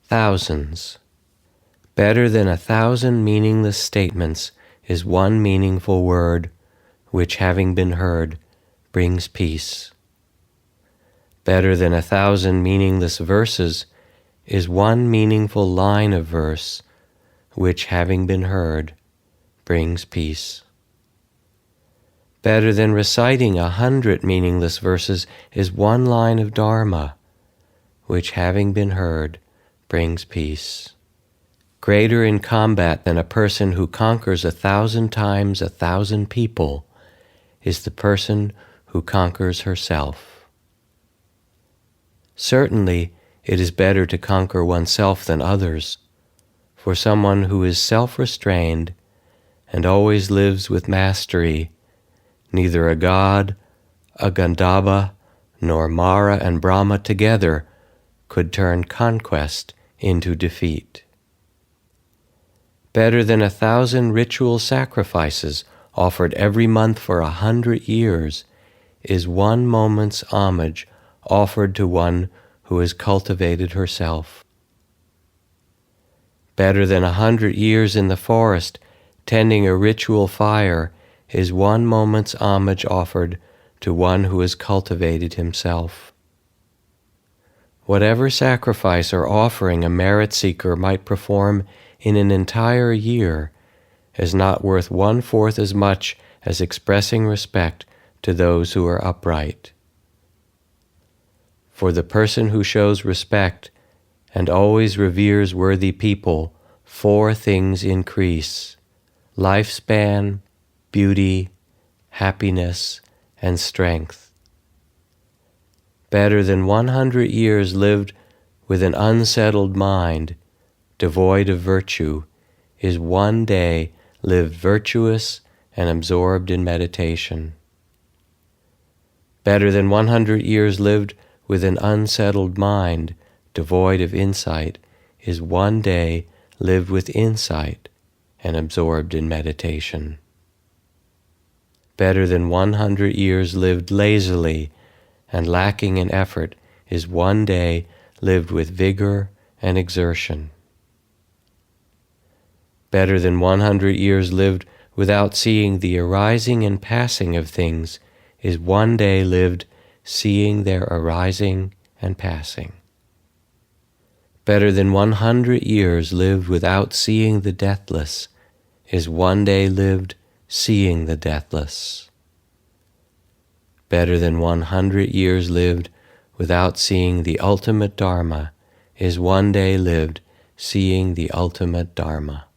8.Thousands. Better than 1,000 meaningless statements is one meaningful word, which, having been heard, brings peace. Better than 1,000 meaningless verses is one meaningful line of verse, which, having been heard, brings peace. Better than reciting 100 meaningless verses is one line of Dharma, which, having been heard, brings peace. Greater in combat than a person who conquers 1,000 times 1,000 people is the person who conquers herself. Certainly, it is better to conquer oneself than others, for someone who is self-restrained and always lives with mastery, neither a god, a Gandhava, nor Mara and Brahma together could turn conquest into defeat. Better than 1,000 ritual sacrifices offered every month for 100 years is one moment's homage offered to one who has cultivated herself. Better than 100 years in the forest tending a ritual fire is one moment's homage offered to one who has cultivated himself. Whatever sacrifice or offering a merit seeker might perform in an entire year is not worth 1/4 as much as expressing respect to those who are upright. For the person who shows respect and always reveres worthy people, 4 things increase: lifespan, beauty, happiness, and strength. Better than 100 years lived with an unsettled mind, devoid of virtue, is one day lived virtuous and absorbed in meditation. Better than 100 years lived with an unsettled mind, devoid of insight, is one day lived with insight and absorbed in meditation. Better than 100 years lived lazily and lacking in effort is one day lived with vigor and exertion. Better than 100 years lived without seeing the arising and passing of things is one day lived seeing their arising and passing. Better than 100 years lived without seeing the deathless is one day lived seeing the deathless. Better than 100 years lived without seeing the ultimate Dharma is one day lived seeing the ultimate Dharma.